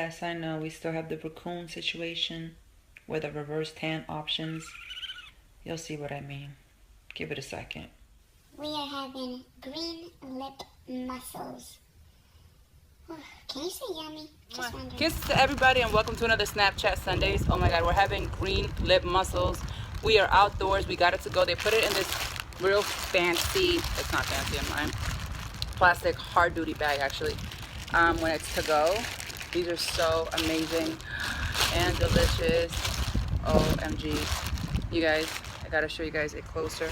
Yes, I know. We still have the raccoon situation with the reverse tan options. You'll see what I mean. Give it a second. We are having green lip mussels. Can you say yummy? Just wondering. Kisses to everybody and welcome to another Snapchat Sundays. Oh my god, we're having green lip mussels. We are outdoors. We got it to go. They put it in this real fancy, it's not fancy in mine, plastic hard duty bag actually. When it's to go. These are so amazing and delicious. OMG. You guys, I gotta show you guys a closer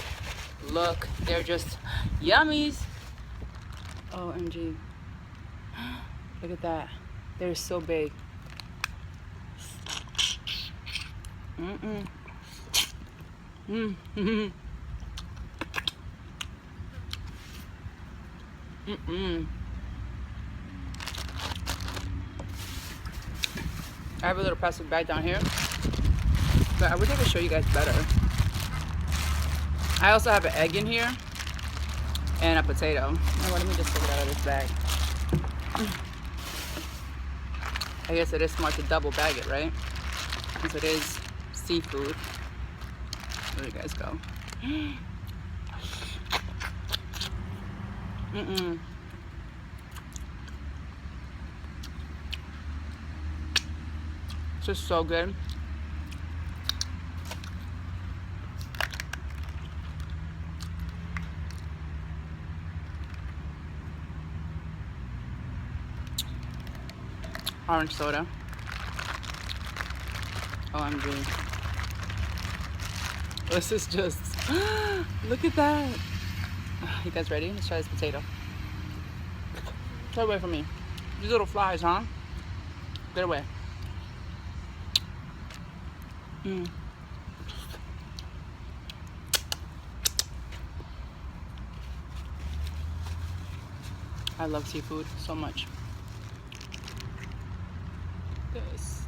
look. They're just yummies. OMG. Look at that. They're so big. Mm-mm. Mm-mm. Mm-mm. I have a little plastic bag down here, but I wish I could show you guys better. I also have an egg in here and a potato. Oh, let me just take it out of this bag. I guess it is smart to double bag it, right? Since it is seafood. There you guys go. Mm-mm. It's just so good. Orange soda. OMG. This is just, look at that. You guys ready? Let's try this potato. Get away from me. These little flies, huh? Get away. Mm. I love seafood so much. This.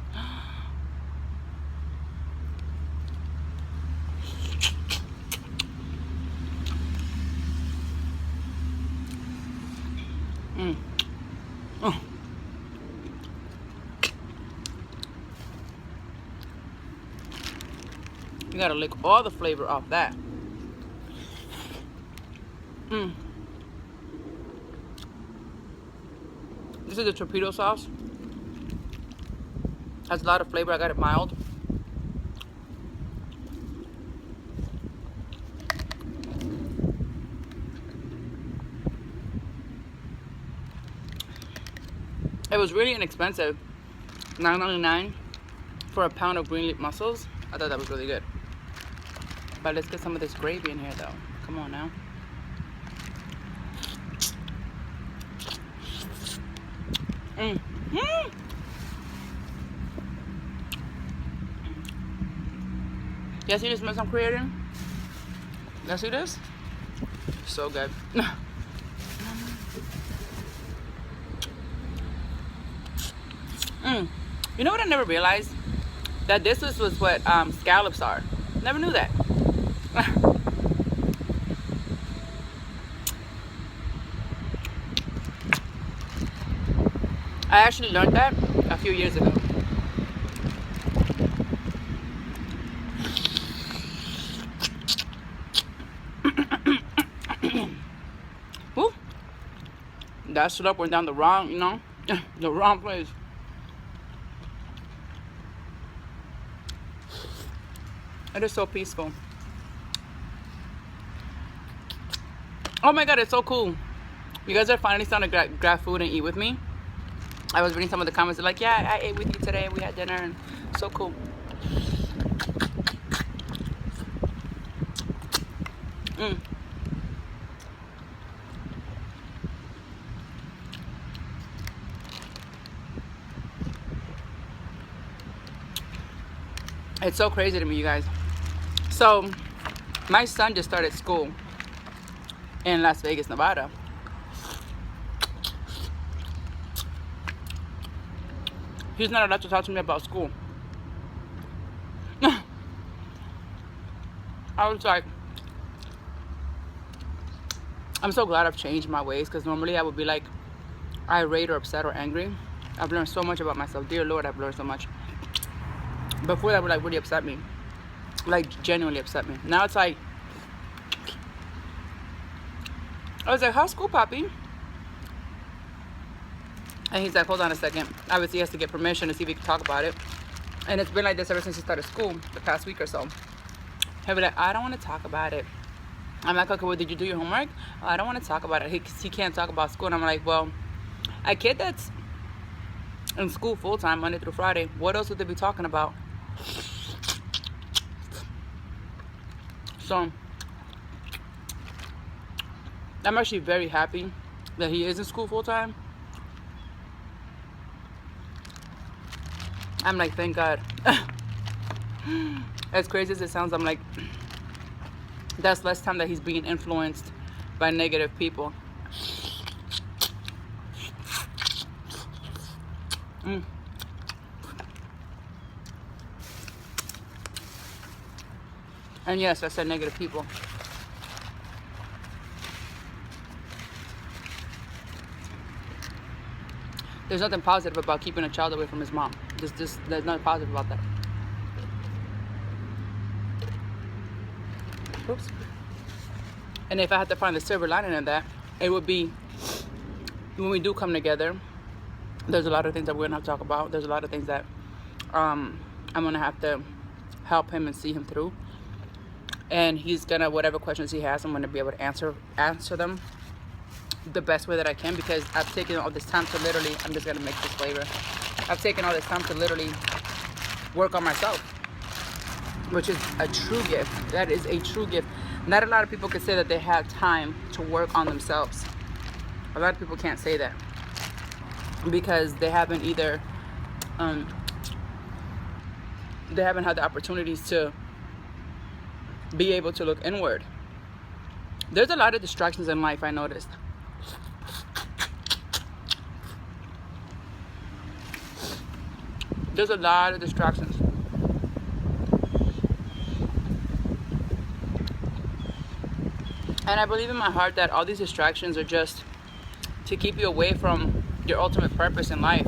Mm. Oh. You gotta lick all the flavor off that. Mm. This is the torpedo sauce. Has a lot of flavor. I got it mild. It was really inexpensive. $9.99 for a pound of green leaf mussels. I thought that was really good. But let's get some of this gravy in here though. Come on now. Mm. Mm. You see this mess I'm creating? You see this? So good. Mm. You know what I never realized? That this was what scallops are. Never knew that. I actually learned that a few years ago. Woo. That slurp went down the wrong, you know, the wrong place. It is so peaceful. Oh my god, it's so cool. You guys are finally starting to grab food and eat with me. I was reading some of the comments. They're like, yeah, I ate with you today. We had dinner and so cool. Mm. It's so crazy to me, you guys. So, my son just started school in Las Vegas, Nevada. He's not allowed to talk to me about school. I was like, I'm so glad I've changed my ways, because normally I would be like irate or upset or angry. I've learned so much about myself. Dear Lord, I've learned so much. Before that would like really upset me. Like genuinely upset me. Now it's like, I was like, how's school, Poppy? And he's like, hold on a second. Obviously he has to get permission to see if he can talk about it. And it's been like this ever since he started school, the past week or so. He'll be like, I don't want to talk about it. I'm like, okay, well, did you do your homework? Oh, I don't want to talk about it. He can't talk about school. And I'm like, well, a kid that's in school full-time, Monday through Friday, what else would they be talking about? So, I'm actually very happy that he is in school full-time. I'm like, thank God. As crazy as it sounds, I'm like, that's less time that he's being influenced by negative people. And yes, I said negative people. There's nothing positive about keeping a child away from his mom. There's nothing positive about that. Oops. And if I had to find the silver lining in that, it would be when we do come together, there's a lot of things that we're gonna have to talk about. There's a lot of things that I'm gonna have to help him and see him through. And he's gonna, whatever questions he has, I'm gonna be able to answer them the best way that I can, because I've taken all this time to literally, I'm just gonna make this flavor. I've taken all this time to literally work on myself, which is a true gift. That is a true gift. Not a lot of people can say that they have time to work on themselves. A lot of people can't say that because they haven't either, they haven't had the opportunities to be able to look inward. There's a lot of distractions in life, I noticed. There's a lot of distractions. And I believe in my heart that all these distractions are just to keep you away from your ultimate purpose in life.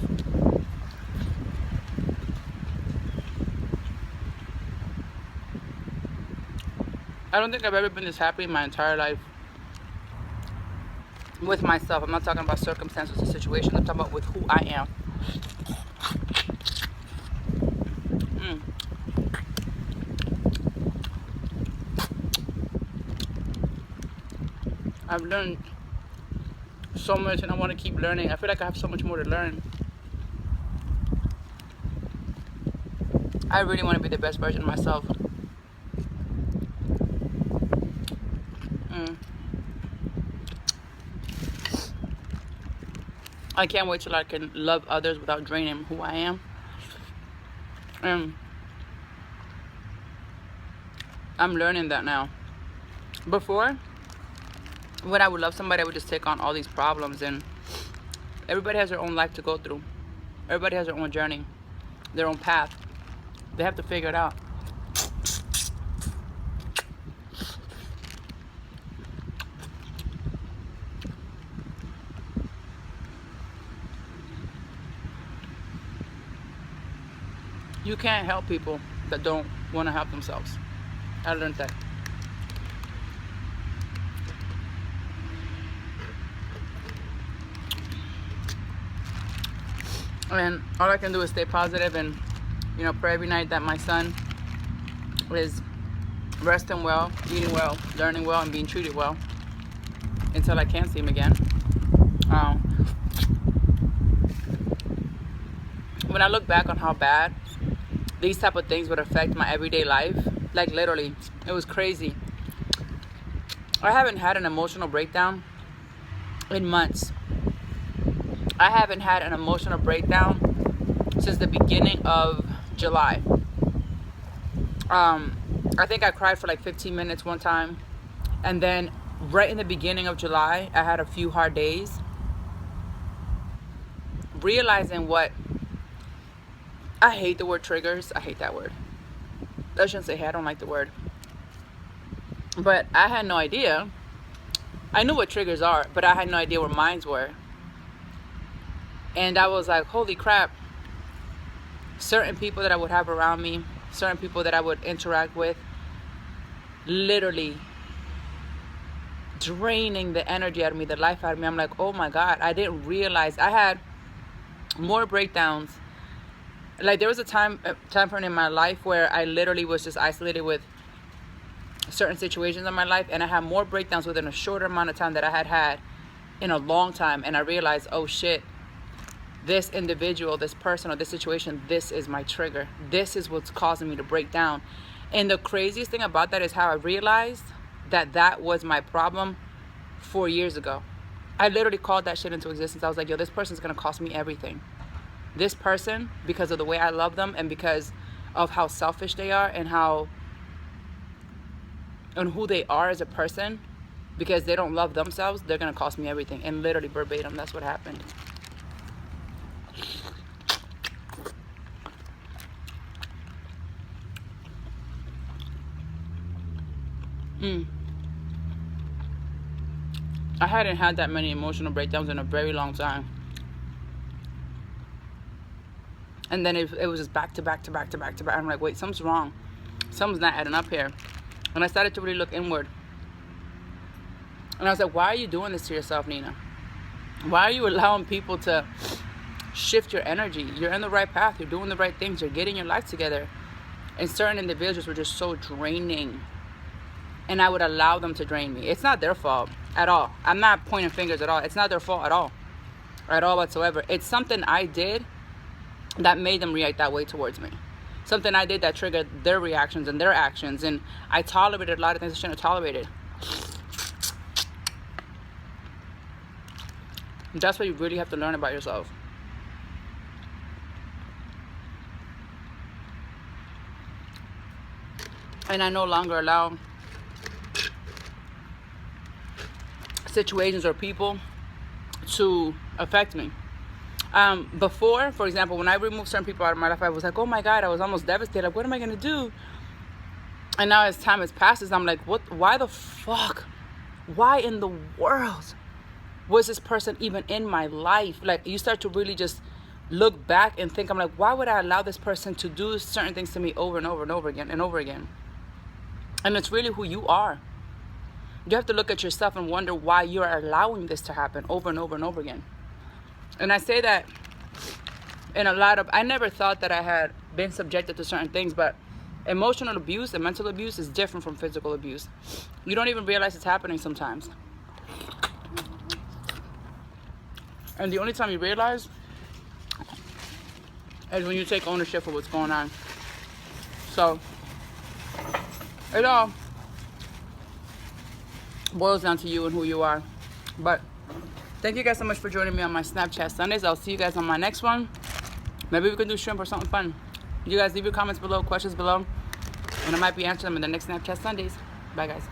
I don't think I've ever been this happy in my entire life with myself. I'm not talking about circumstances or situations. I'm talking about with who I am. I've learned so much and I want to keep learning. I feel like I have so much more to learn. I really want to be the best version of myself. I can't wait till I can love others without draining who I am. I'm learning that now. Before, when I would love somebody, I would just take on all these problems, and everybody has their own life to go through. Everybody has their own journey, their own path. They have to figure it out. You can't help people that don't want to help themselves. I learned that. And all I can do is stay positive and, you know, pray every night that my son is resting well, eating well, learning well, and being treated well until I can see him again. When I look back on how bad these type of things would affect my everyday life, like literally, it was crazy. I haven't had an emotional breakdown in months. I haven't had an emotional breakdown since the beginning of July. I think I cried for like 15 minutes one time. And then right in the beginning of July, I had a few hard days. Realizing what, I hate the word triggers. I hate that word. I shouldn't say hey, I don't like the word. But I had no idea. I knew what triggers are, but I had no idea where mine were. And I was like, holy crap. Certain people that I would have around me, certain people that I would interact with, literally draining the energy out of me, the life out of me. I'm like, oh my God, I didn't realize I had more breakdowns. Like, there was a time frame in my life where I literally was just isolated with certain situations in my life, and I had more breakdowns within a shorter amount of time that I had in a long time. And I realized, oh shit, this individual, this person, or this situation, this is my trigger. This is what's causing me to break down. And the craziest thing about that is how I realized that that was my problem 4 years ago. I literally called that shit into existence. I was like, yo, this person's gonna cost me everything. This person, because of the way I love them and because of how selfish they are and who they are as a person, because they don't love themselves, they're gonna cost me everything. And literally verbatim, that's what happened. I hadn't had that many emotional breakdowns in a very long time. And then it was just back to back to back to back to back. I'm like, wait, something's wrong. Something's not adding up here. And I started to really look inward. And I was like, why are you doing this to yourself, Nina? Why are you allowing people to shift your energy? You're in the right path. You're doing the right things. You're getting your life together. And certain individuals were just so draining. And I would allow them to drain me. It's not their fault at all. I'm not pointing fingers at all. It's not their fault at all. At all whatsoever. It's something I did that made them react that way towards me. Something I did that triggered their reactions and their actions. And I tolerated a lot of things I shouldn't have tolerated. And that's what you really have to learn about yourself. And I no longer allow situations or people to affect me. Before, for example, when I removed certain people out of my life, I was like, oh my God, I was almost devastated. Like, what am I going to do? And now as time has passed, I'm like, what? Why the fuck? Why in the world was this person even in my life? Like, you start to really just look back and think, I'm like, why would I allow this person to do certain things to me over and over and over again and over again? And it's really who you are. You have to look at yourself and wonder why you're allowing this to happen over and over and over again. And I say that in I never thought that I had been subjected to certain things, but emotional abuse and mental abuse is different from physical abuse. You don't even realize it's happening sometimes. And the only time you realize is when you take ownership of what's going on. So, it all boils down to you and who you are. But thank you guys so much for joining me on my Snapchat Sundays. I'll see you guys on my next one. Maybe we can do shrimp or something fun. You guys leave your comments below, questions below, and I might be answering them in the next Snapchat Sundays. Bye, guys.